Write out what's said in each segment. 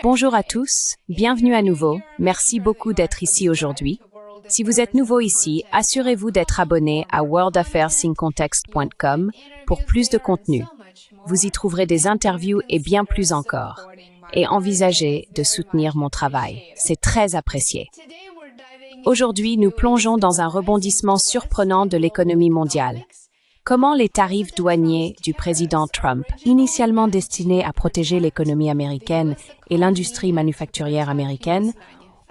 Bonjour à tous, bienvenue à nouveau, merci beaucoup d'être ici aujourd'hui. Si vous êtes nouveau ici, assurez-vous d'être abonné à worldaffairsincontext.com pour plus de contenu. Vous y trouverez des interviews et bien plus encore. Et envisagez de soutenir mon travail, c'est très apprécié. Aujourd'hui, nous plongeons dans un rebondissement surprenant de l'économie mondiale. Comment les tarifs douaniers du président Trump, initialement destinés à protéger l'économie américaine et l'industrie manufacturière américaine,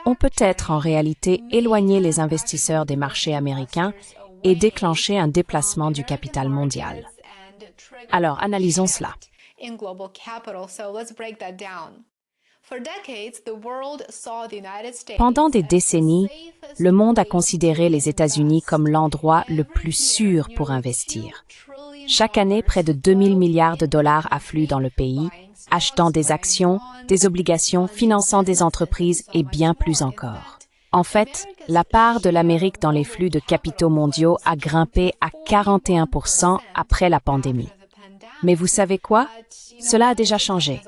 ont peut-être en réalité éloigné les investisseurs des marchés américains et déclenché un déplacement du capital mondial. Alors, analysons cela. Pendant des décennies, le monde a considéré les États-Unis comme l'endroit le plus sûr pour investir. Chaque année, près de 2000 milliards de dollars affluent dans le pays, achetant des actions, des obligations, finançant des entreprises et bien plus encore. En fait, la part de l'Amérique dans les flux de capitaux mondiaux a grimpé à 41% après la pandémie. Mais vous savez quoi? Cela a déjà changé.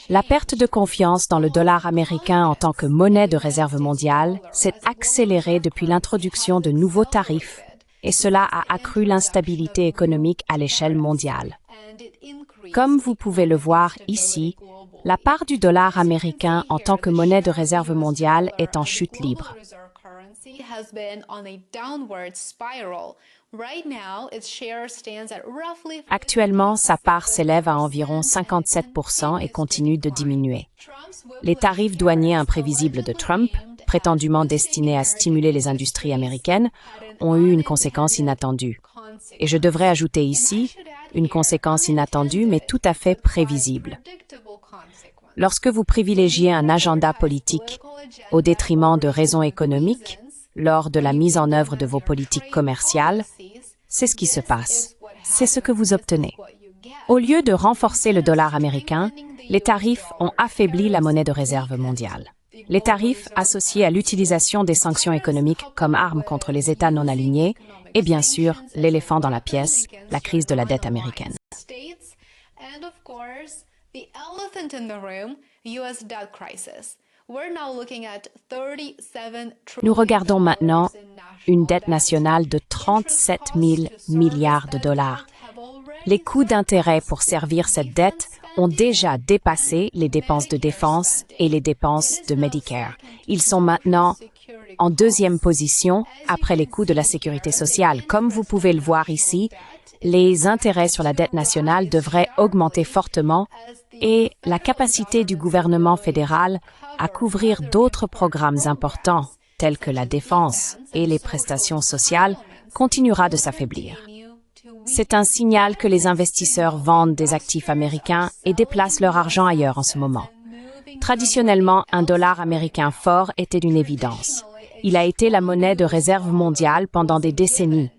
La perte de confiance dans le dollar américain en tant que monnaie de réserve mondiale s'est accélérée depuis l'introduction de nouveaux tarifs, et cela a accru l'instabilité économique à l'échelle mondiale. Comme vous pouvez le voir ici, la part du dollar américain en tant que monnaie de réserve mondiale est en chute libre. Actuellement, sa part s'élève à environ 57% et continue de diminuer. Les tarifs douaniers imprévisibles de Trump, prétendument destinés à stimuler les industries américaines, ont eu une conséquence inattendue. Et je devrais ajouter ici, une conséquence inattendue mais tout à fait prévisible. Lorsque vous privilégiez un agenda politique au détriment de raisons économiques, lors de la mise en œuvre de vos politiques commerciales, c'est ce qui se passe. C'est ce que vous obtenez. Au lieu de renforcer le dollar américain, les tarifs ont affaibli la monnaie de réserve mondiale. Les tarifs associés à l'utilisation des sanctions économiques comme arme contre les États non alignés et bien sûr, l'éléphant dans la pièce, la crise de la dette américaine. Nous regardons maintenant une dette nationale de 37 000 milliards de dollars. Les coûts d'intérêt pour servir cette dette ont déjà dépassé les dépenses de défense et les dépenses de Medicare. Ils sont maintenant en deuxième position après les coûts de la sécurité sociale. Comme vous pouvez le voir ici, les intérêts sur la dette nationale devraient augmenter fortement et la capacité du gouvernement fédéral à couvrir d'autres programmes importants, tels que la défense et les prestations sociales, continuera de s'affaiblir. C'est un signal que les investisseurs vendent des actifs américains et déplacent leur argent ailleurs en ce moment. Traditionnellement, un dollar américain fort était une évidence. Il a été la monnaie de réserve mondiale pendant des décennies.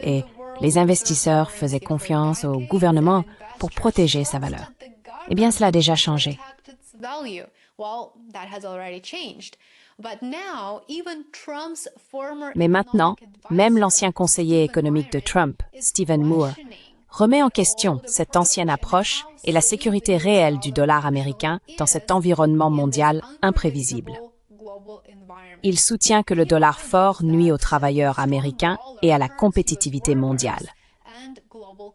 Et les investisseurs faisaient confiance au gouvernement pour protéger sa valeur. Eh bien, cela a déjà changé. Mais maintenant, même l'ancien conseiller économique de Trump, Stephen Moore, remet en question cette ancienne approche et la sécurité réelle du dollar américain dans cet environnement mondial imprévisible. Il soutient que le dollar fort nuit aux travailleurs américains et à la compétitivité mondiale.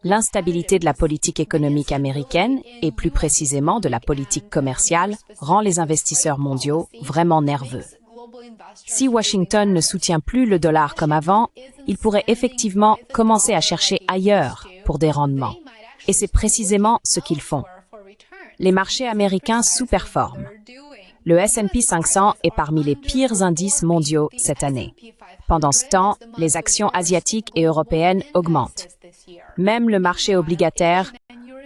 L'instabilité de la politique économique américaine, et plus précisément de la politique commerciale, rend les investisseurs mondiaux vraiment nerveux. Si Washington ne soutient plus le dollar comme avant, il pourrait effectivement commencer à chercher ailleurs pour des rendements. Et c'est précisément ce qu'ils font. Les marchés américains sous-performent. Le S&P 500 est parmi les pires indices mondiaux cette année. Pendant ce temps, les actions asiatiques et européennes augmentent. Même le marché obligataire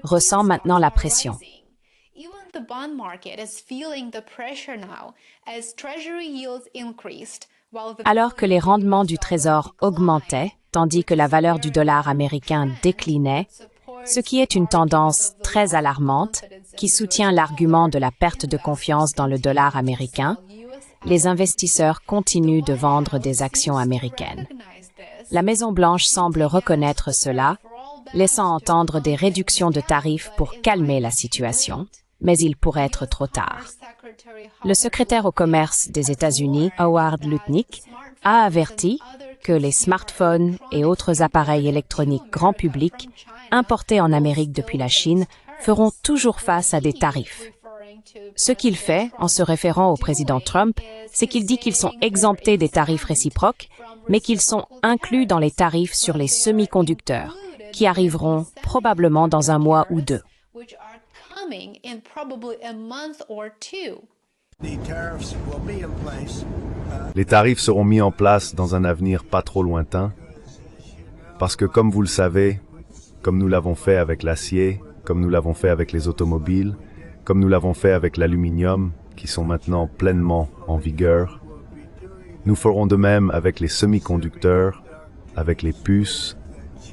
ressent maintenant la pression. Alors que les rendements du Trésor augmentaient, tandis que la valeur du dollar américain déclinait, ce qui est une tendance très alarmante qui soutient l'argument de la perte de confiance dans le dollar américain, les investisseurs continuent de vendre des actions américaines. La Maison-Blanche semble reconnaître cela laissant entendre des réductions de tarifs pour calmer la situation, mais il pourrait être trop tard. Le secrétaire au commerce des États-Unis, Howard Lutnick, a averti que les smartphones et autres appareils électroniques grand public importés en Amérique depuis la Chine feront toujours face à des tarifs. Ce qu'il fait, en se référant au président Trump, c'est qu'il dit qu'ils sont exemptés des tarifs réciproques, mais qu'ils sont inclus dans les tarifs sur les semi-conducteurs, qui arriveront probablement dans un mois ou deux. Les tarifs seront mis en place dans un avenir pas trop lointain, parce que comme vous le savez, comme nous l'avons fait avec l'acier, comme nous l'avons fait avec les automobiles, comme nous l'avons fait avec l'aluminium, qui sont maintenant pleinement en vigueur, nous ferons de même avec les semi-conducteurs, avec les puces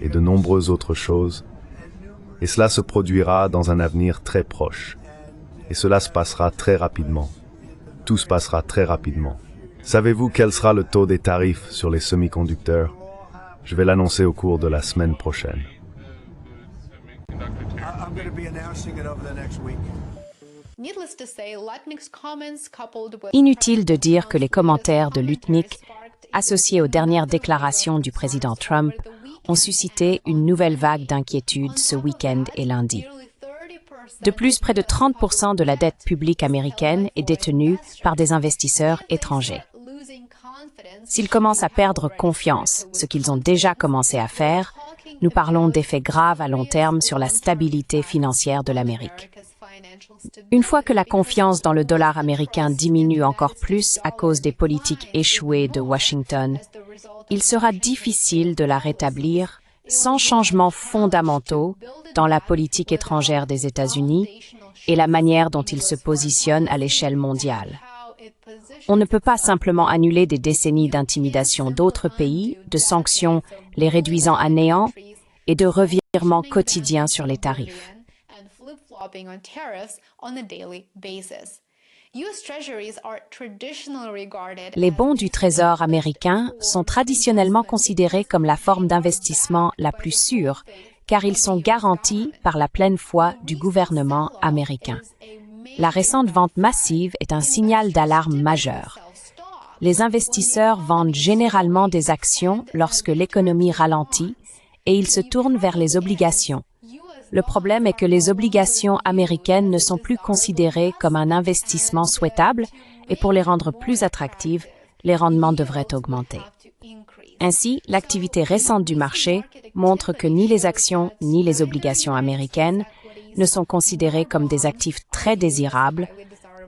et de nombreuses autres choses, et cela se produira dans un avenir très proche. Et cela se passera très rapidement. Tout se passera très rapidement. Savez-vous quel sera le taux des tarifs sur les semi-conducteurs? Je vais l'annoncer au cours de la semaine prochaine. Inutile de dire que les commentaires de Lutnick, associés aux dernières déclarations du président Trump, ont suscité une nouvelle vague d'inquiétude ce week-end et lundi. De plus, près de 30% de la dette publique américaine est détenue par des investisseurs étrangers. S'ils commencent à perdre confiance, ce qu'ils ont déjà commencé à faire, nous parlons d'effets graves à long terme sur la stabilité financière de l'Amérique. Une fois que la confiance dans le dollar américain diminue encore plus à cause des politiques échouées de Washington, il sera difficile de la rétablir sans changements fondamentaux dans la politique étrangère des États-Unis et la manière dont ils se positionnent à l'échelle mondiale. On ne peut pas simplement annuler des décennies d'intimidation d'autres pays, de sanctions les réduisant à néant et de revirements quotidiens sur les tarifs. Les bons du Trésor américain sont traditionnellement considérés comme la forme d'investissement la plus sûre, car ils sont garantis par la pleine foi du gouvernement américain. La récente vente massive est un signal d'alarme majeur. Les investisseurs vendent généralement des actions lorsque l'économie ralentit et ils se tournent vers les obligations. Le problème est que les obligations américaines ne sont plus considérées comme un investissement souhaitable et pour les rendre plus attractives, les rendements devraient augmenter. Ainsi, l'activité récente du marché montre que ni les actions ni les obligations américaines ne sont considérées comme des actifs très désirables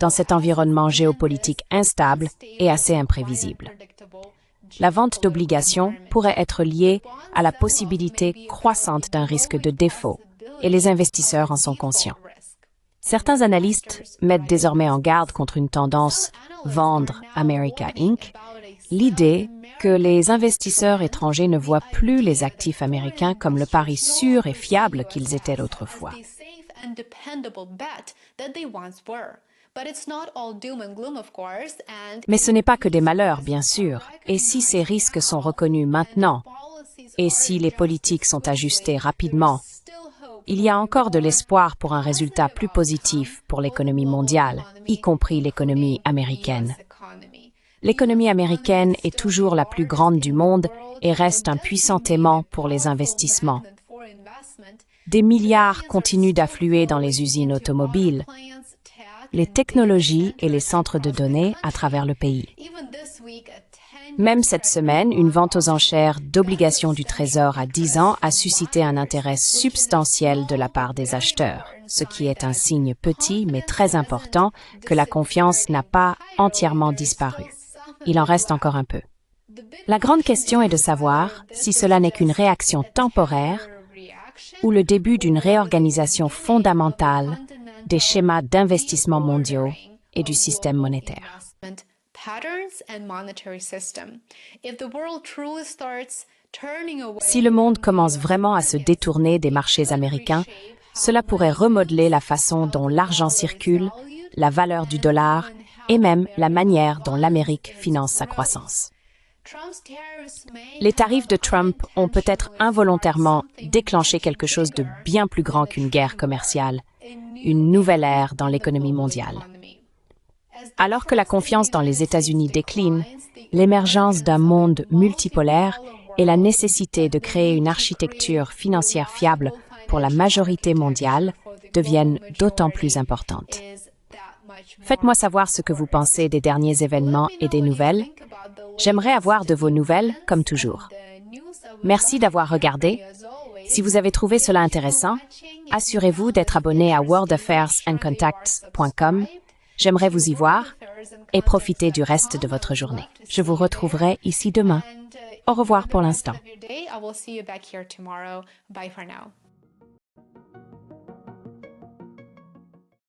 dans cet environnement géopolitique instable et assez imprévisible. La vente d'obligations pourrait être liée à la possibilité croissante d'un risque de défaut, et les investisseurs en sont conscients. Certains analystes mettent désormais en garde contre une tendance « Vendre America Inc.», l'idée que les investisseurs étrangers ne voient plus les actifs américains comme le pari sûr et fiable qu'ils étaient autrefois. Mais ce n'est pas que des malheurs, bien sûr, et si ces risques sont reconnus maintenant, et si les politiques sont ajustées rapidement, il y a encore de l'espoir pour un résultat plus positif pour l'économie mondiale, y compris l'économie américaine. L'économie américaine est toujours la plus grande du monde et reste un puissant aimant pour les investissements. Des milliards continuent d'affluer dans les usines automobiles, les technologies et les centres de données à travers le pays. Même cette semaine, une vente aux enchères d'obligations du Trésor à 10 ans a suscité un intérêt substantiel de la part des acheteurs, ce qui est un signe petit mais très important que la confiance n'a pas entièrement disparu. Il en reste encore un peu. La grande question est de savoir si cela n'est qu'une réaction temporaire ou le début d'une réorganisation fondamentale des schémas d'investissement mondiaux et du système monétaire. Si le monde commence vraiment à se détourner des marchés américains, cela pourrait remodeler la façon dont l'argent circule, la valeur du dollar et même la manière dont l'Amérique finance sa croissance. Les tarifs de Trump ont peut-être involontairement déclenché quelque chose de bien plus grand qu'une guerre commerciale, une nouvelle ère dans l'économie mondiale. Alors que la confiance dans les États-Unis décline, l'émergence d'un monde multipolaire et la nécessité de créer une architecture financière fiable pour la majorité mondiale deviennent d'autant plus importantes. Faites-moi savoir ce que vous pensez des derniers événements et des nouvelles. J'aimerais avoir de vos nouvelles, comme toujours. Merci d'avoir regardé. Si vous avez trouvé cela intéressant, assurez-vous d'être abonné à worldaffairsandcontacts.com. J'aimerais vous y voir et profiter du reste de votre journée. Je vous retrouverai ici demain. Au revoir pour l'instant.